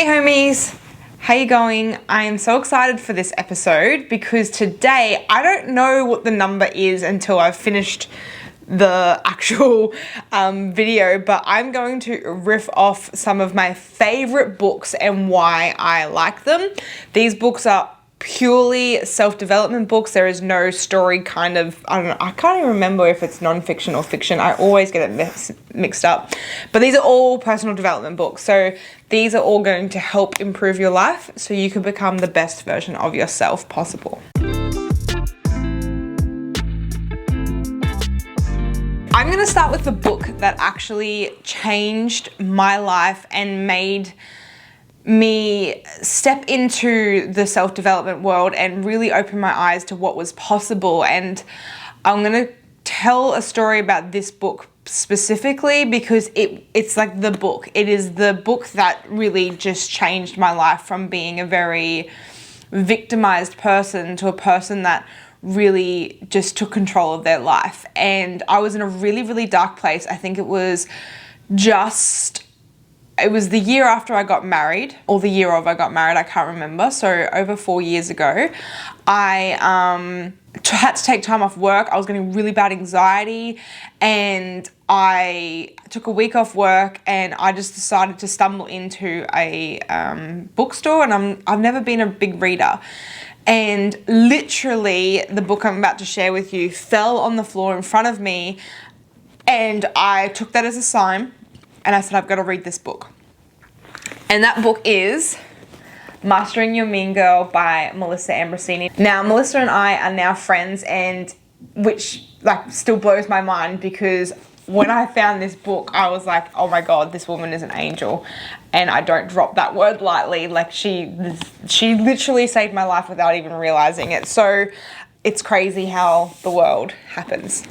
Hey homies, how you going? I am so excited for this episode because today I don't know what the number is until I've finished the actual video, but I'm going to riff off some of my favorite books and why I like them. These books are purely self-development books. There is no story kind of, I don't know, I can't even remember if it's non-fiction or fiction. I always get it mixed up. But these are all personal development books. So these are all going to help improve your life so you can become the best version of yourself possible. I'm going to start with the book that actually changed my life and made me step into the self-development world and really open my eyes to what was possible. And I'm going to tell a story about this book specifically because it's like the book. It is the book that really just changed my life from being a very victimized person to a person that really just took control of their life. And I was in a really, really dark place. I think it was the year after I got married, or the year of I got married, I can't remember. So over 4 years ago, I had to take time off work. I was getting really bad anxiety and I took a week off work and I just decided to stumble into a bookstore, and I've never been a big reader. And literally the book I'm about to share with you fell on the floor in front of me, and I took that as a sign and I said, I've got to read this book. And that book is Mastering Your Mean Girl by Melissa Ambrosini. Now, Melissa and I are now friends, and which still blows my mind because when I found this book, I was like, oh my God, this woman is an angel. And I don't drop that word lightly. She literally saved my life without even realizing it. So it's crazy how the world happens.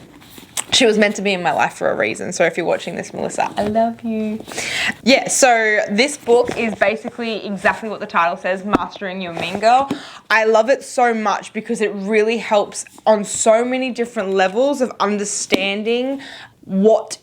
She was meant to be in my life for a reason. So if you're watching this, Melissa, I love you. Yeah, so this book is basically exactly what the title says, Mastering Your Mean Girl. I love it so much because it really helps on so many different levels of understanding what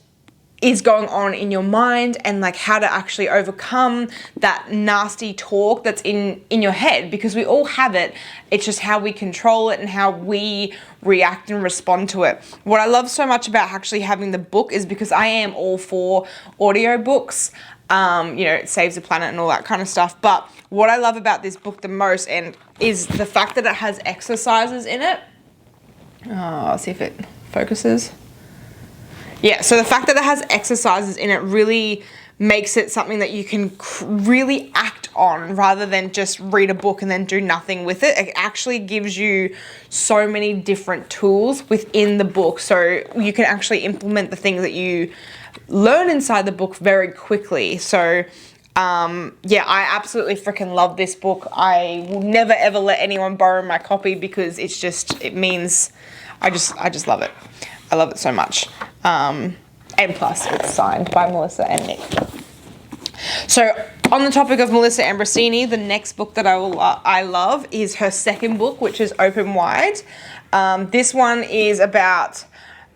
is going on in your mind and how to actually overcome that nasty talk that's in your head, because we all have it. It's just how we control it and how we react and respond to it. What I love so much about actually having the book is because I am all for audiobooks. It saves the planet and all that kind of stuff. But what I love about this book the most is the fact that it has exercises in it. I'll see if it focuses. Yeah, so the fact that it has exercises in it really makes it something that you can really act on rather than just read a book and then do nothing with it. It actually gives you so many different tools within the book, so you can actually implement the things that you learn inside the book very quickly. So yeah, I absolutely freaking love this book. I will never ever let anyone borrow my copy because I just love it. I love it so much. And plus, it's signed by Melissa and Nick. So, on the topic of Melissa Ambrosini, the next book that I love is her second book, which is Open Wide. This one is about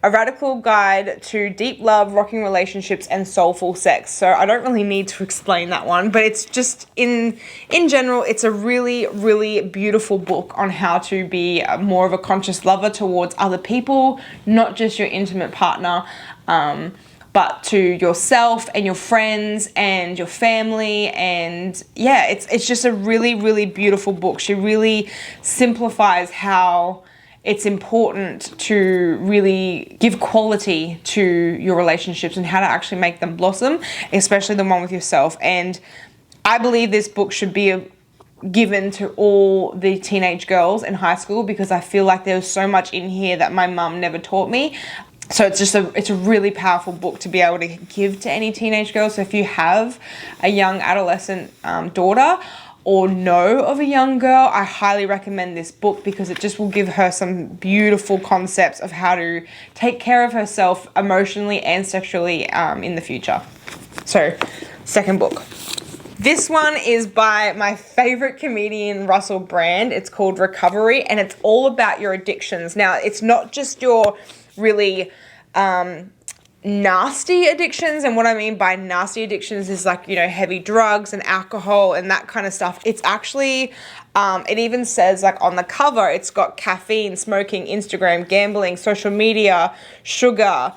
a radical guide to deep love, rocking relationships, and soulful sex. So I don't really need to explain that one, but it's just in general, it's a really, really beautiful book on how to be more of a conscious lover towards other people, not just your intimate partner, but to yourself and your friends and your family. And yeah, it's just a really, really beautiful book. She really simplifies how it's important to really give quality to your relationships and how to actually make them blossom, especially the one with yourself. And I believe this book should be given to all the teenage girls in high school because I feel like there's so much in here that my mum never taught me. So it's a really powerful book to be able to give to any teenage girls. So if you have a young adolescent daughter or know of a young girl, I highly recommend this book because it just will give her some beautiful concepts of how to take care of herself emotionally and sexually in the future. So, second book. This one is by my favorite comedian, Russell Brand. It's called Recovery, and it's all about your addictions. Now, it's not just your really nasty addictions. And what I mean by nasty addictions is like, you know, heavy drugs and alcohol and that kind of stuff. It's actually, it even says like on the cover, it's got caffeine, smoking, Instagram, gambling, social media, sugar,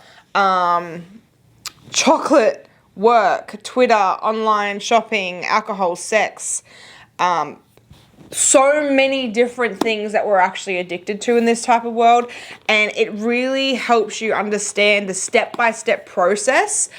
chocolate, work, Twitter, online shopping, alcohol, sex, so many different things that we're actually addicted to in this type of world. And it really helps you understand the step-by-step process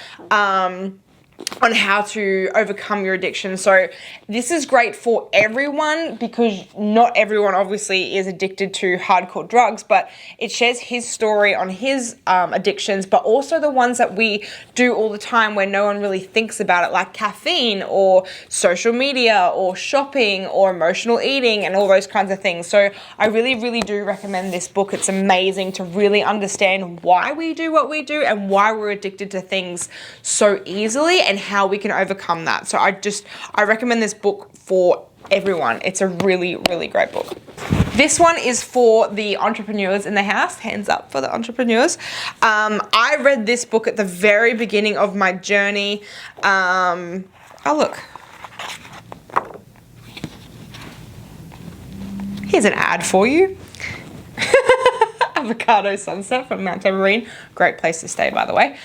on how to overcome your addiction. So this is great for everyone, because not everyone obviously is addicted to hardcore drugs, but it shares his story on his addictions, but also the ones that we do all the time where no one really thinks about it, like caffeine or social media or shopping or emotional eating and all those kinds of things. So I really, really do recommend this book. It's amazing to really understand why we do what we do and why we're addicted to things so easily, and how we can overcome that. So I recommend this book for everyone. It's a really, really great book. This one is for the entrepreneurs in the house. Hands up for the entrepreneurs. I read this book at the very beginning of my journey. Oh, look. Here's an ad for you. Avocado Sunset from Mount Evergreen. Great place to stay, by the way.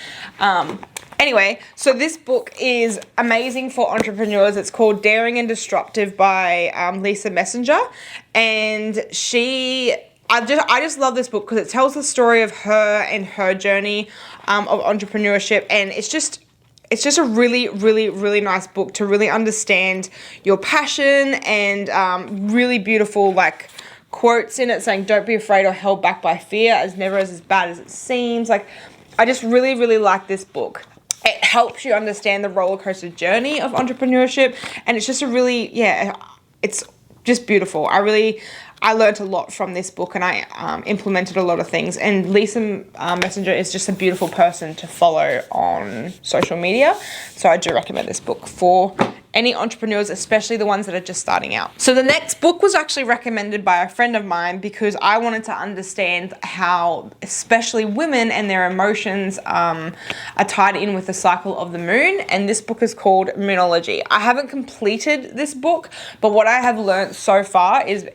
Anyway, so this book is amazing for entrepreneurs. It's called Daring and Disruptive by Lisa Messenger. And I just love this book because it tells the story of her and her journey of entrepreneurship. And it's just a really, really, really nice book to really understand your passion, and really beautiful like quotes in it saying, don't be afraid or held back by fear, as never is as bad as it seems. Like, I just really, really like this book. It helps you understand the roller coaster journey of entrepreneurship, and it's just a really, it's just beautiful. I learned a lot from this book, and I implemented a lot of things. And Lisa Messenger is just a beautiful person to follow on social media. So I do recommend this book for any entrepreneurs, especially the ones that are just starting out. So the next book was actually recommended by a friend of mine because I wanted to understand how especially women and their emotions are tied in with the cycle of the moon. And this book is called Mineralogy. I haven't completed this book, but what I have learned so far is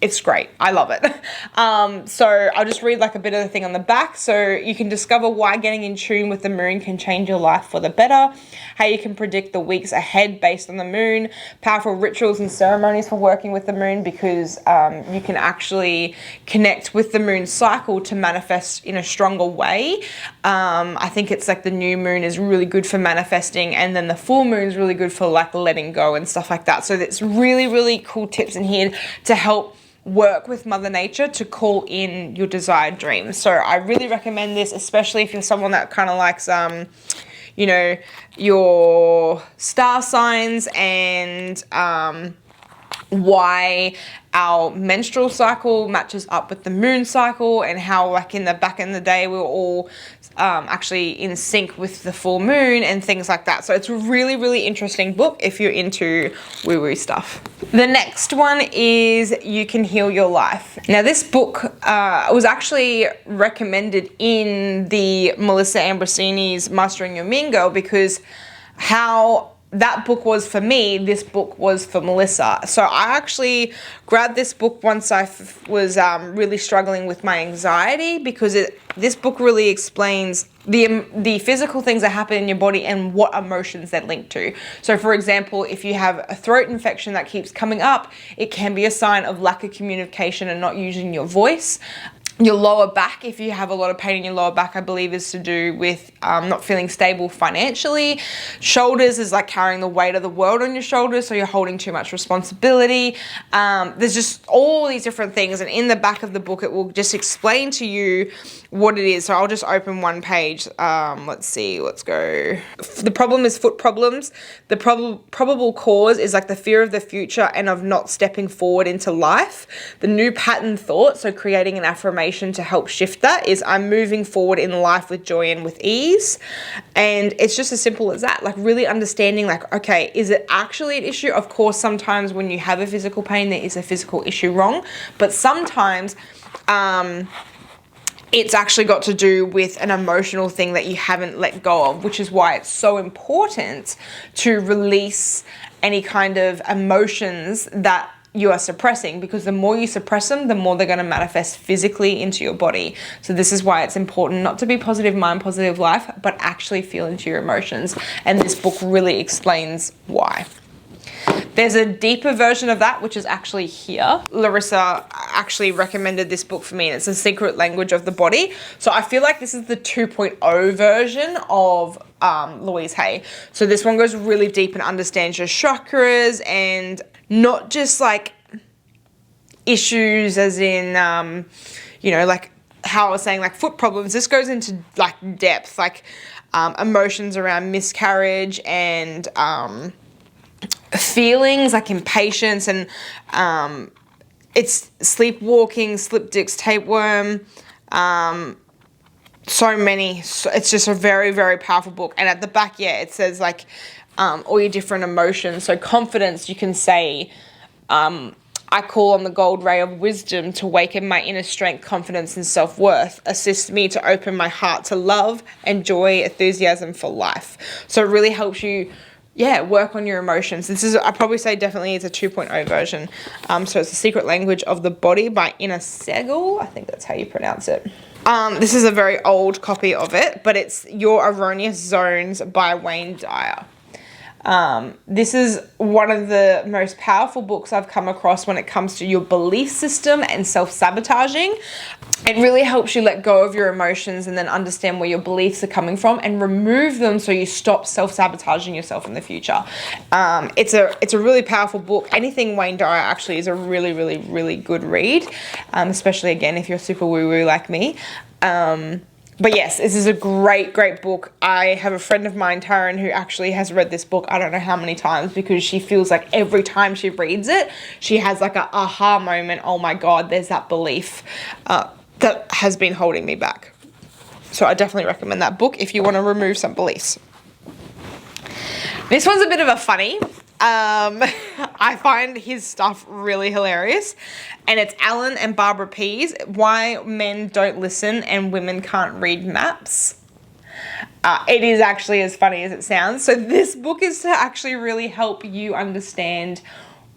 it's great. I love it. So I'll just read like a bit of the thing on the back. So you can discover why getting in tune with the moon can change your life for the better, how you can predict the weeks ahead based on the moon, powerful rituals and ceremonies for working with the moon, because you can actually connect with the moon cycle to manifest in a stronger way. I think it's like the new moon is really good for manifesting, and then the full moon is really good for like letting go and stuff like that. So it's really, really cool tips in here to help work with Mother Nature to call in your desired dreams. So I really recommend this, especially if you're someone that kind of likes, you know, your star signs and why our menstrual cycle matches up with the moon cycle, and how like in the day we were all actually in sync with the full moon and things like that. So it's a really, really interesting book if you're into woo-woo stuff. The next one is You Can Heal Your Life. Now this book was actually recommended in the Melissa Ambrosini's Mastering Your Mean Girl, because how that book was for me, this book was for Melissa. So I actually grabbed this book once I was really struggling with my anxiety, because this book really explains the physical things that happen in your body and what emotions they're linked to. So for example, if you have a throat infection that keeps coming up, it can be a sign of lack of communication and not using your voice. Your lower back, if you have a lot of pain in your lower back, I believe is to do with not feeling stable financially. Shoulders is like carrying the weight of the world on your shoulders, so you're holding too much responsibility. There's just all these different things, and in the back of the book it will just explain to you what it is. So I'll just open one page. Let's see, let's go. The problem is foot problems. The probable cause is like the fear of the future and of not stepping forward into life. The new pattern thought, so creating an affirmation to help shift that, is I'm moving forward in life with joy and with ease. And it's just as simple as that, like really understanding like, okay, is it actually an issue? Of course, sometimes when you have a physical pain, there is a physical issue wrong, but sometimes it's actually got to do with an emotional thing that you haven't let go of, which is why it's so important to release any kind of emotions that you are suppressing, because the more you suppress them, the more they're going to manifest physically into your body. So this is why it's important not to be positive mind, positive life, but actually feel into your emotions. And this book really explains why. There's a deeper version of that, which is actually here. Larissa actually recommended this book for me, and it's The Secret Language of the Body. So I feel like this is the 2.0 version of Louise Hay. So this one goes really deep and understands your chakras, and not just like issues as in, you know, like how I was saying, like foot problems. This goes into like depth, like emotions around miscarriage and feelings like impatience, and it's sleepwalking, slip disc, tapeworm, so many. So it's just a very, very powerful book. And at the back, yeah, it says like all your different emotions. So confidence, you can say, I call on the gold ray of wisdom to waken my inner strength, confidence, and self-worth. Assist me to open my heart to love and joy, enthusiasm for life. So it really helps you, yeah, work on your emotions. This is, I probably say definitely it's a 2.0 version. So it's The Secret Language of the Body by Ina Segal. I think that's how you pronounce it. This is a very old copy of it, but it's Your Erroneous Zones by Wayne Dyer. This is one of the most powerful books I've come across when it comes to your belief system and self-sabotaging. It really helps you let go of your emotions and then understand where your beliefs are coming from and remove them so you stop self-sabotaging yourself in the future. It's a really powerful book. Anything Wayne Dyer actually is a really, really, really good read, especially again if you're super woo-woo like me. But yes, this is a great, great book. I have a friend of mine, Taryn, who actually has read this book I don't know how many times, because she feels like every time she reads it, she has like a aha moment. Oh my God, there's that belief that has been holding me back. So I definitely recommend that book if you want to remove some beliefs. This one's a bit of a funny. I find his stuff really hilarious, and it's Alan and Barbara Pease, Why Men Don't Listen and Women Can't Read Maps. It is actually as funny as it sounds. So this book is to actually really help you understand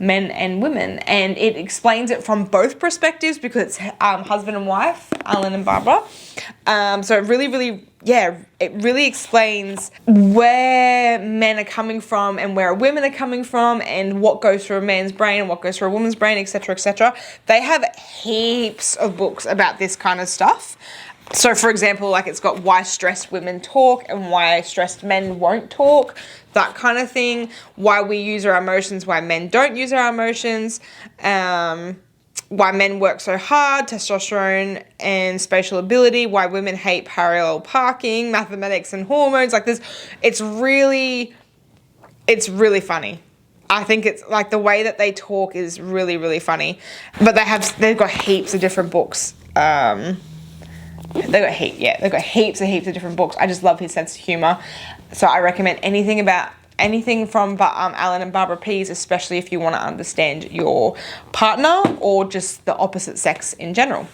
men and women, and it explains it from both perspectives, because it's husband and wife, Alan and Barbara. So it really, it really explains where men are coming from and where women are coming from, and what goes through a man's brain and what goes through a woman's brain, etc., etc. They have heaps of books about this kind of stuff. So for example, like it's got Why Stressed Women Talk and Why Stressed Men Won't Talk, that kind of thing. Why we use our emotions, why men don't use our emotions. Why men work so hard, testosterone and spatial ability, why women hate parallel parking, mathematics and hormones. Like this, it's really funny. I think it's like the way that they talk is really, really funny. But they've got heaps of different books. They've got heaps of different books. I just love his sense of humor. So I recommend anything from Alan and Barbara Pease, especially if you want to understand your partner or just the opposite sex in general.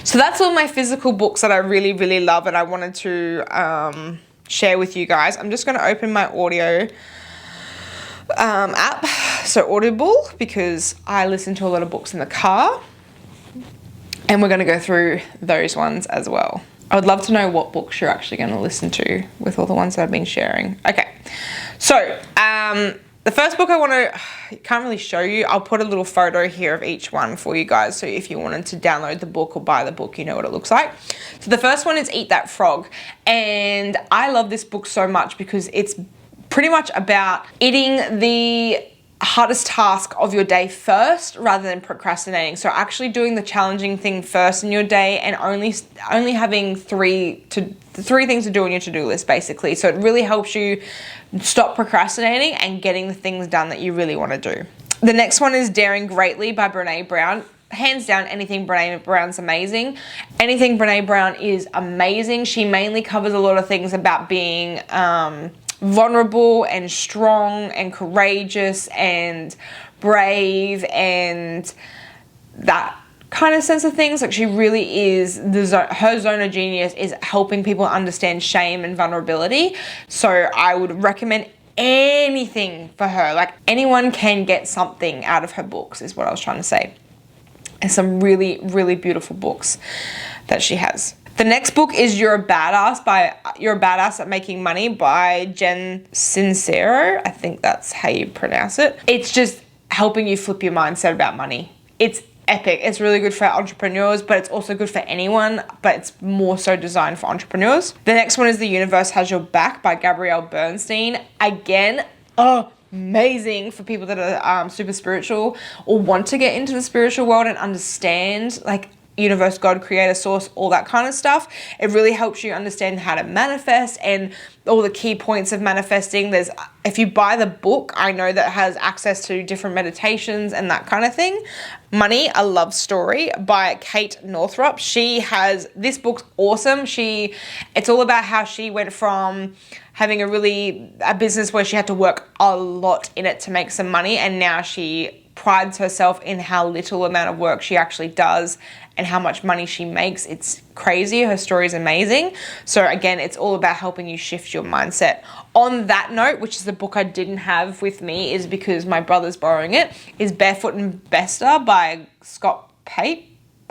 So that's all my physical books that I really, really love and I wanted to share with you guys. I'm just going to open my audio app, so Audible, because I listen to a lot of books in the car. And we're going to go through those ones as well. I would love to know what books you're actually going to listen to with all the ones that I've been sharing. Okay, so the first book I can't really show you. I'll put a little photo here of each one for you guys. So if you wanted to download the book or buy the book, you know what it looks like. So the first one is Eat That Frog. And I love this book so much because it's pretty much about eating the hardest task of your day first rather than procrastinating. So actually doing the challenging thing first in your day and only having three things to do on your to-do list, basically. So it really helps you stop procrastinating and getting the things done that you really want to do. The next one is Daring Greatly by Brené Brown. Hands down, anything Brené Brown's amazing. Anything Brené Brown is amazing. She mainly covers a lot of things about being vulnerable and strong and courageous and brave and that kind of sense of things. Like, she really is, her zone of genius is helping people understand shame and vulnerability. So I would recommend anything for her. Like, anyone can get something out of her books is what I was trying to say. And some really, really beautiful books that she has. The next book is You're a Badass at Making Money by Jen Sincero. I think that's how you pronounce it. It's just helping you flip your mindset about money. It's epic. It's really good for entrepreneurs, but it's also good for anyone, but it's more so designed for entrepreneurs. The next one is The Universe Has Your Back by Gabrielle Bernstein. Again, amazing for people that are super spiritual or want to get into the spiritual world and understand, like, universe, God, creator, source, all that kind of stuff. It really helps you understand how to manifest and all the key points of manifesting. If you buy the book, I know that has access to different meditations and that kind of thing. Money, A Love Story by Kate Northrup. This book's awesome. It's all about how she went from having a business where she had to work a lot in it to make some money, and now she prides herself in how little amount of work she actually does and how much money she makes. It's crazy. Her story is amazing. So again, it's all about helping you shift your mindset. On that note, which is the book I didn't have with me, is because my brother's borrowing it, is Barefoot Investor by Scott Pape,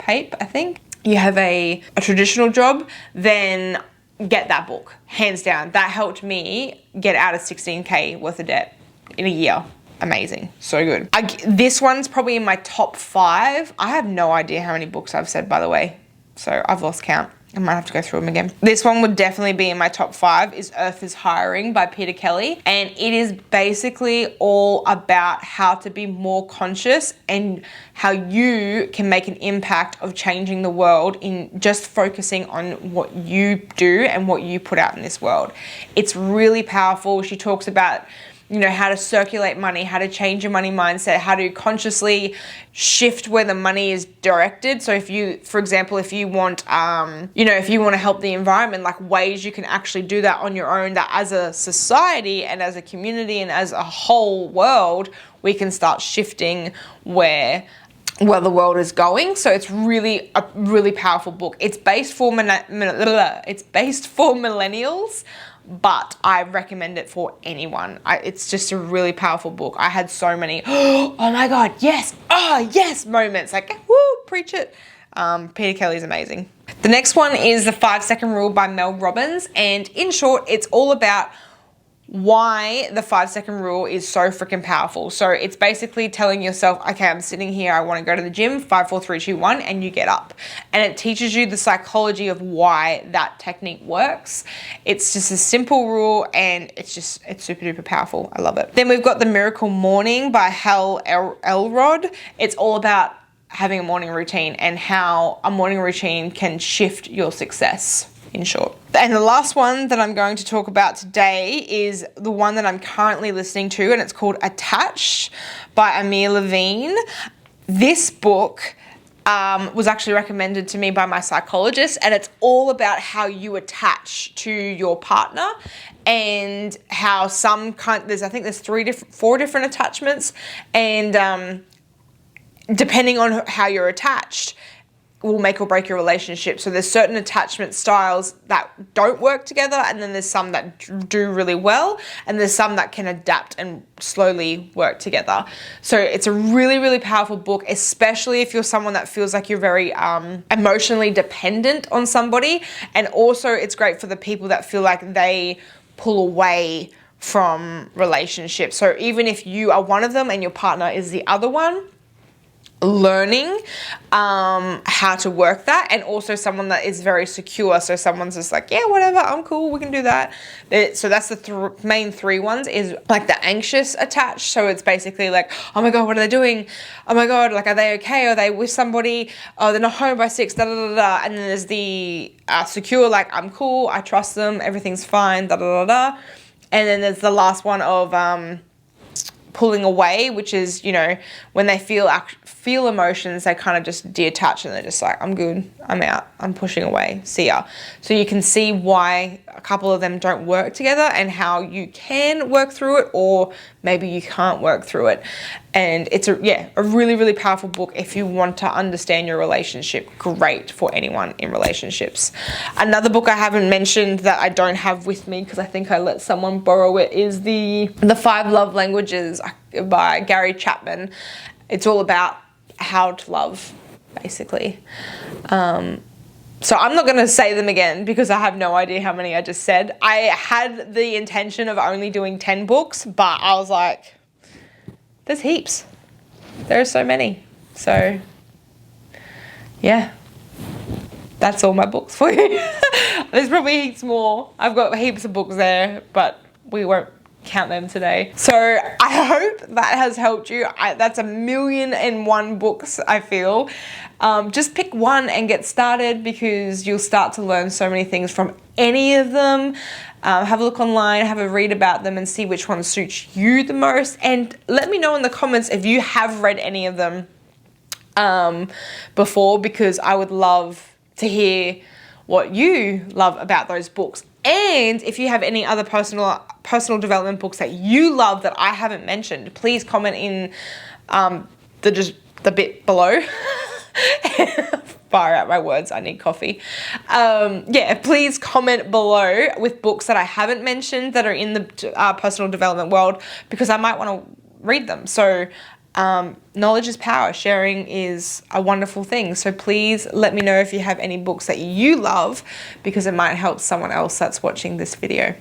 I think. You have a traditional job, then get that book. Hands down. That helped me get out of $16K worth of debt in a year. Amazing. So good. This one's probably in my top 5. I have no idea how many books I've said, by the way. So I've lost count. I might have to go through them again. This one would definitely be in my top 5, is Earth is Hiring by Peter Kelly. And it is basically all about how to be more conscious and how you can make an impact of changing the world in just focusing on what you do and what you put out in this world. It's really powerful. She talks about, how to circulate money, how to change your money mindset, how to consciously shift where the money is directed. So for example, if you want to help the environment, like ways you can actually do that on your own, that as a society and as a community and as a whole world, we can start shifting where the world is going. So it's really a really powerful book. It's based for millennials, but I recommend it for anyone. It's just a really powerful book. I had so many, oh my God, yes, yes moments. Like, woo, preach it. Peter Kelly's amazing. The next one is The 5-Second Rule by Mel Robbins. And in short, it's all about why the 5-second rule is so freaking powerful. So it's basically telling yourself, okay, I'm sitting here, I want to go to the gym, 5, 4, 3, 2, 1, and you get up. And it teaches you the psychology of why that technique works. It's just a simple rule, and it's super duper powerful. I love it. Then we've got The Miracle Morning by Hal Elrod. It's all about having a morning routine and how a morning routine can shift your success, in short. And the last one that I'm going to talk about today is the one that I'm currently listening to, and it's called Attached by Amir Levine. This book was actually recommended to me by my psychologist, and it's all about how you attach to your partner and how there's 4 different attachments, and depending on how you're attached will make or break your relationship. So there's certain attachment styles that don't work together, and then there's some that do really well, and there's some that can adapt and slowly work together. So it's a really, really powerful book, especially if you're someone that feels like you're very emotionally dependent on somebody. And also it's great for the people that feel like they pull away from relationships. So even if you are one of them and your partner is the other one, learning how to work that, and also someone that is very secure. So someone's just like, yeah, whatever, I'm cool, we can do that. So that's the main 3 ones, is like the anxious attached. So it's basically like, oh my God, what are they doing? Oh my God, like, are they okay? Are they with somebody? Oh, they're not home by 6, da da da da. And then there's the secure, like, I'm cool, I trust them, everything's fine, da da da da. And then there's the last one of pulling away, which is, when they feel emotions, they kind of just detach and they're just like, I'm good, I'm out, I'm pushing away, see ya. So you can see why a couple of them don't work together and how you can work through it, or maybe you can't work through it. And it's a really, really powerful book if you want to understand your relationship. Great for anyone in relationships. Another book I haven't mentioned that I don't have with me because I think I let someone borrow it is the 5 Love Languages by Gary Chapman. It's all about how to love, basically. So I'm not going to say them again because I have no idea how many I just said. I had the intention of only doing 10 books, but I was like, there's heaps. There are so many. So, yeah. That's all my books for you. There's probably heaps more. I've got heaps of books there, but we won't count them today. So I hope that has helped you. That's 1,000,001 books, I feel. Just pick one and get started because you'll start to learn so many things from any of them. Have a look online, have a read about them and see which one suits you the most. And let me know in the comments if you have read any of them before, because I would love to hear what you love about those books. And if you have any other personal development books that you love that I haven't mentioned, please comment in the bit below. Fire out my words, I need coffee. Please comment below with books that I haven't mentioned that are in the personal development world, because I might want to read them. So knowledge is power. Sharing is a wonderful thing. So please let me know if you have any books that you love, because it might help someone else that's watching this video.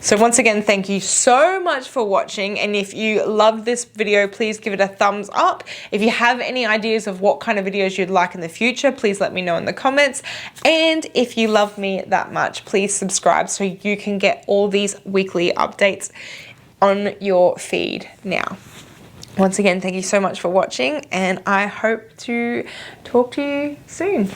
So once again, thank you so much for watching. And if you loved this video, please give it a thumbs up. If you have any ideas of what kind of videos you'd like in the future, please let me know in the comments. And if you love me that much, please subscribe so you can get all these weekly updates on your feed now. Once again, thank you so much for watching, and I hope to talk to you soon.